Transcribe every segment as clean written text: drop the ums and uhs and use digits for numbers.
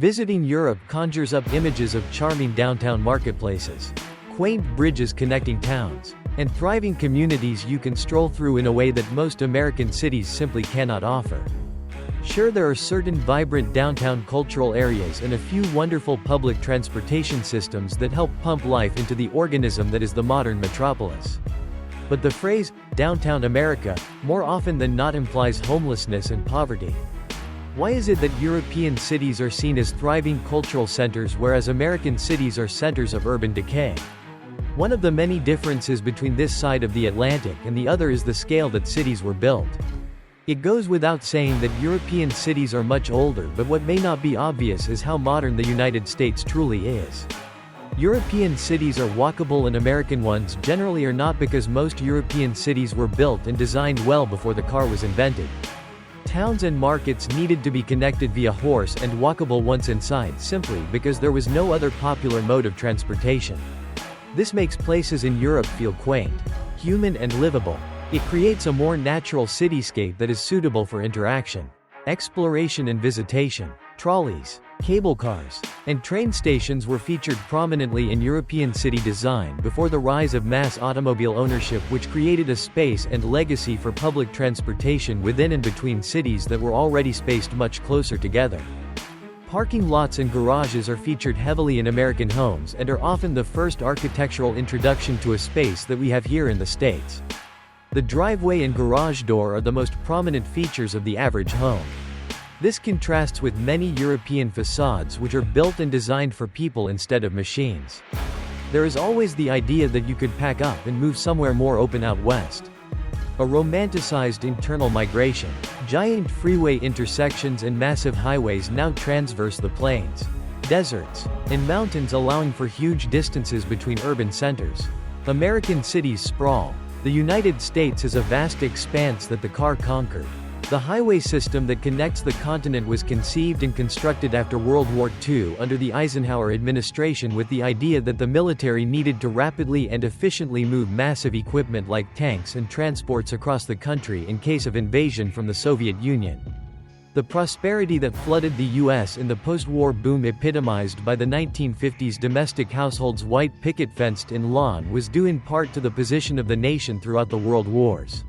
Visiting Europe conjures up images of charming downtown marketplaces, quaint bridges connecting towns, and thriving communities you can stroll through in a way that most American cities simply cannot offer. Sure, there are certain vibrant downtown cultural areas and a few wonderful public transportation systems that help pump life into the organism that is the modern metropolis. But the phrase, downtown America, more often than not implies homelessness and poverty. Why is it that European cities are seen as thriving cultural centers whereas American cities are centers of urban decay? One of the many differences between this side of the Atlantic and the other is the scale that cities were built. It goes without saying that European cities are much older, but what may not be obvious is how modern the United States truly is. European cities are walkable and American ones generally are not, because most European cities were built and designed well before the car was invented. Towns and markets needed to be connected via horse and walkable once inside simply because there was no other popular mode of transportation. This makes places in Europe feel quaint, human and livable. It creates a more natural cityscape that is suitable for interaction, exploration and visitation. Trolleys, cable cars, and train stations were featured prominently in European city design before the rise of mass automobile ownership, which created a space and legacy for public transportation within and between cities that were already spaced much closer together. Parking lots and garages are featured heavily in American homes and are often the first architectural introduction to a space that we have here in the States. The driveway and garage door are the most prominent features of the average home. This contrasts with many European facades which are built and designed for people instead of machines. There is always the idea that you could pack up and move somewhere more open out west. A romanticized internal migration, giant freeway intersections and massive highways now transverse the plains, deserts, and mountains, allowing for huge distances between urban centers. American cities sprawl. The United States is a vast expanse that the car conquered. The highway system that connects the continent was conceived and constructed after World War II under the Eisenhower administration with the idea that the military needed to rapidly and efficiently move massive equipment like tanks and transports across the country in case of invasion from the Soviet Union. The prosperity that flooded the U.S. in the post-war boom, epitomized by the 1950s domestic household's white picket-fenced-in lawn, was due in part to the position of the nation throughout the world wars.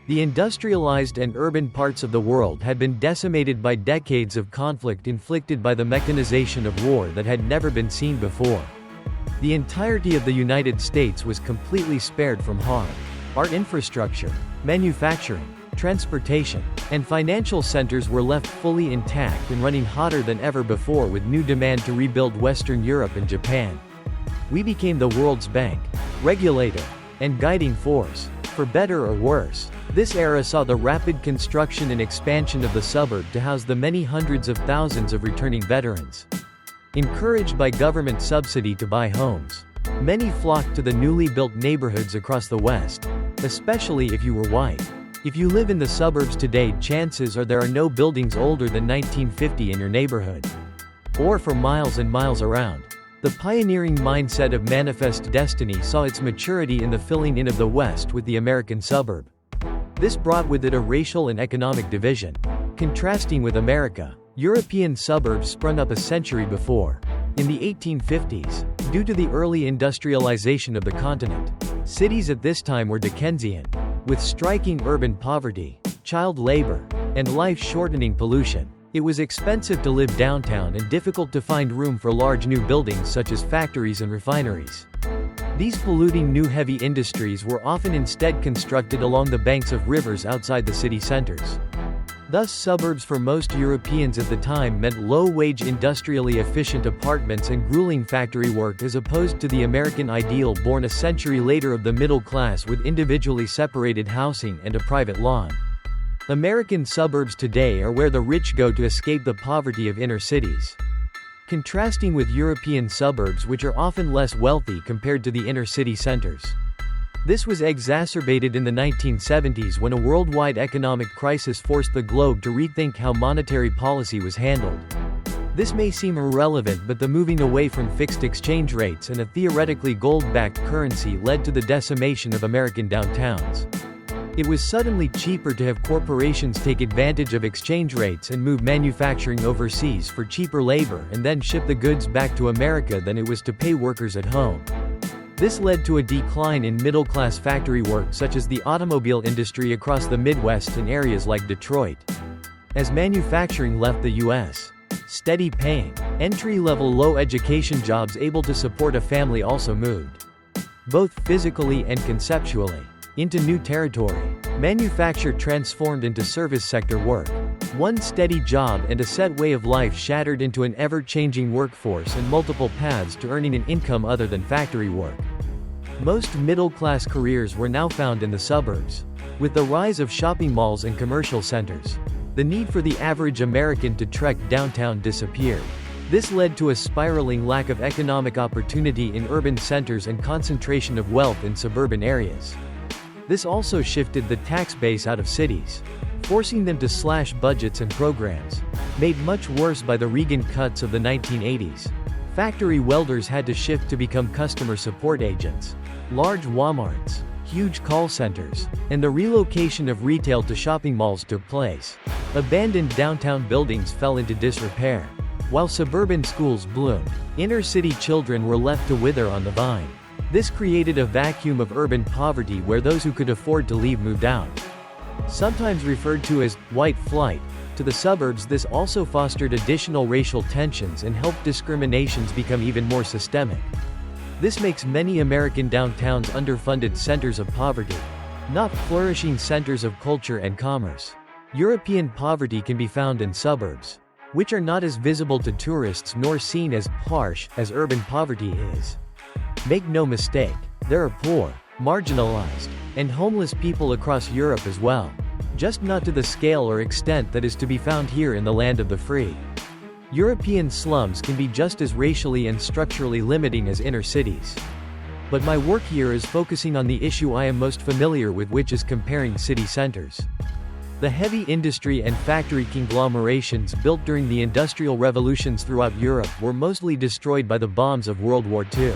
The industrialized and urban parts of the world had been decimated by decades of conflict inflicted by the mechanization of war that had never been seen before. The entirety of the United States was completely spared from harm. Our infrastructure, manufacturing, transportation, and financial centers were left fully intact and running hotter than ever before, with new demand to rebuild Western Europe and Japan. We became the world's bank, regulator, and guiding force. For better or worse, this era saw the rapid construction and expansion of the suburb to house the many hundreds of thousands of returning veterans. Encouraged by government subsidy to buy homes, many flocked to the newly built neighborhoods across the West, especially if you were white. If you live in the suburbs today, chances are there are no buildings older than 1950 in your neighborhood, or for miles and miles around. The pioneering mindset of Manifest Destiny saw its maturity in the filling in of the West with the American suburb. This brought with it a racial and economic division. Contrasting with America, European suburbs sprung up a century before. In the 1850s, due to the early industrialization of the continent, cities at this time were Dickensian, with striking urban poverty, child labor, and life-shortening pollution. It was expensive to live downtown and difficult to find room for large new buildings such as factories and refineries. These polluting new heavy industries were often instead constructed along the banks of rivers outside the city centers. Thus, suburbs for most Europeans at the time meant low-wage, industrially efficient apartments and grueling factory work, as opposed to the American ideal born a century later of the middle class with individually separated housing and a private lawn. American suburbs today are where the rich go to escape the poverty of inner cities. Contrasting with European suburbs, which are often less wealthy compared to the inner city centers. This was exacerbated in the 1970s when a worldwide economic crisis forced the globe to rethink how monetary policy was handled. This may seem irrelevant, but the moving away from fixed exchange rates and a theoretically gold-backed currency led to the decimation of American downtowns. It was suddenly cheaper to have corporations take advantage of exchange rates and move manufacturing overseas for cheaper labor and then ship the goods back to America than it was to pay workers at home. This led to a decline in middle-class factory work such as the automobile industry across the Midwest and areas like Detroit. As manufacturing left the U.S., steady paying, entry-level low education jobs able to support a family also moved, both physically and conceptually, into new territory. Manufacture transformed into service sector work. One steady job and a set way of life shattered into an ever-changing workforce and multiple paths to earning an income other than factory work. Most middle-class careers were now found in the suburbs. With the rise of shopping malls and commercial centers, the need for the average American to trek downtown disappeared. This led to a spiraling lack of economic opportunity in urban centers and concentration of wealth in suburban areas. This also shifted the tax base out of cities, forcing them to slash budgets and programs. Made much worse by the Reagan cuts of the 1980s, factory welders had to shift to become customer support agents. Large Walmarts, huge call centers, and the relocation of retail to shopping malls took place. Abandoned downtown buildings fell into disrepair. While suburban schools bloomed, inner-city children were left to wither on the vine. This created a vacuum of urban poverty where those who could afford to leave moved out. Sometimes referred to as white flight to the suburbs, this also fostered additional racial tensions and helped discriminations become even more systemic. This makes many American downtowns underfunded centers of poverty, not flourishing centers of culture and commerce. European poverty can be found in suburbs, which are not as visible to tourists nor seen as harsh as urban poverty is. Make no mistake, there are poor, marginalized, and homeless people across Europe as well, just not to the scale or extent that is to be found here in the land of the free. European slums can be just as racially and structurally limiting as inner cities. But my work here is focusing on the issue I am most familiar with, which is comparing city centers. The heavy industry and factory conglomerations built during the industrial revolutions throughout Europe were mostly destroyed by the bombs of World War II.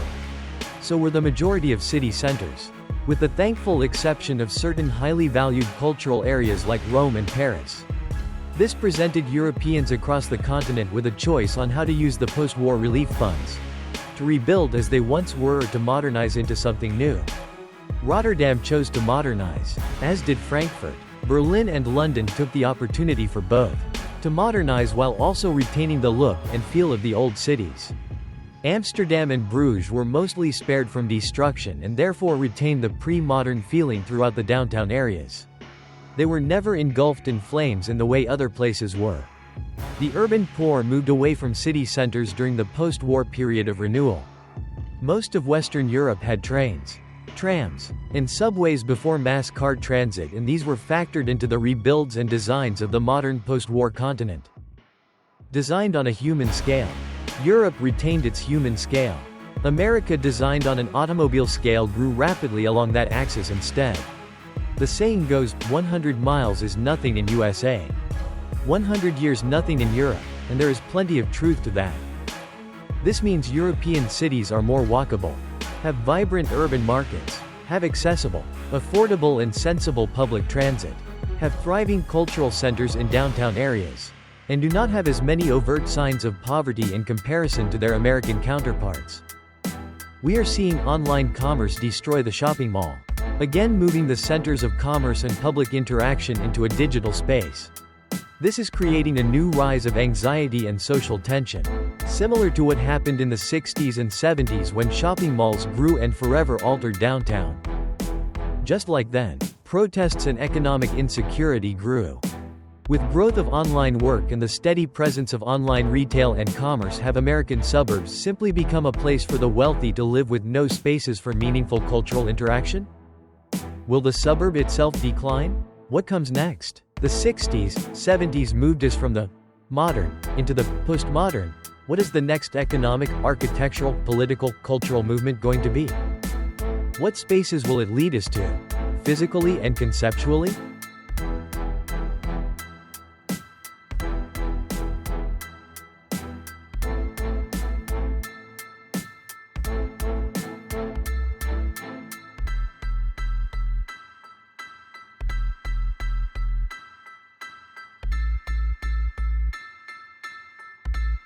So were the majority of city centers, with the thankful exception of certain highly valued cultural areas like Rome and Paris. This presented Europeans across the continent with a choice on how to use the post-war relief funds, to rebuild as they once were or to modernize into something new. Rotterdam chose to modernize, as did Frankfurt. Berlin and London took the opportunity for both, to modernize while also retaining the look and feel of the old cities. Amsterdam and Bruges were mostly spared from destruction and therefore retained the pre-modern feeling throughout the downtown areas. They were never engulfed in flames in the way other places were. The urban poor moved away from city centers during the post-war period of renewal. Most of Western Europe had trains, trams, and subways before mass car transit, and these were factored into the rebuilds and designs of the modern post-war continent. Designed on a human scale, Europe retained its human scale. America, designed on an automobile scale, grew rapidly along that axis instead. The saying goes, 100 miles is nothing in USA. 100 years nothing in Europe, and there is plenty of truth to that. This means European cities are more walkable, have vibrant urban markets, have accessible, affordable and sensible public transit, have thriving cultural centers in downtown areas, and do not have as many overt signs of poverty in comparison to their American counterparts. We are seeing online commerce destroy the shopping mall, again moving the centers of commerce and public interaction into a digital space. This is creating a new rise of anxiety and social tension, similar to what happened in the 60s and 70s when shopping malls grew and forever altered downtown. Just like then, protests and economic insecurity grew. With growth of online work and the steady presence of online retail and commerce, have American suburbs simply become a place for the wealthy to live with no spaces for meaningful cultural interaction? Will the suburb itself decline? What comes next? The 60s, 70s moved us from the modern into the postmodern. What is the next economic, architectural, political, cultural movement going to be? What spaces will it lead us to, physically and conceptually?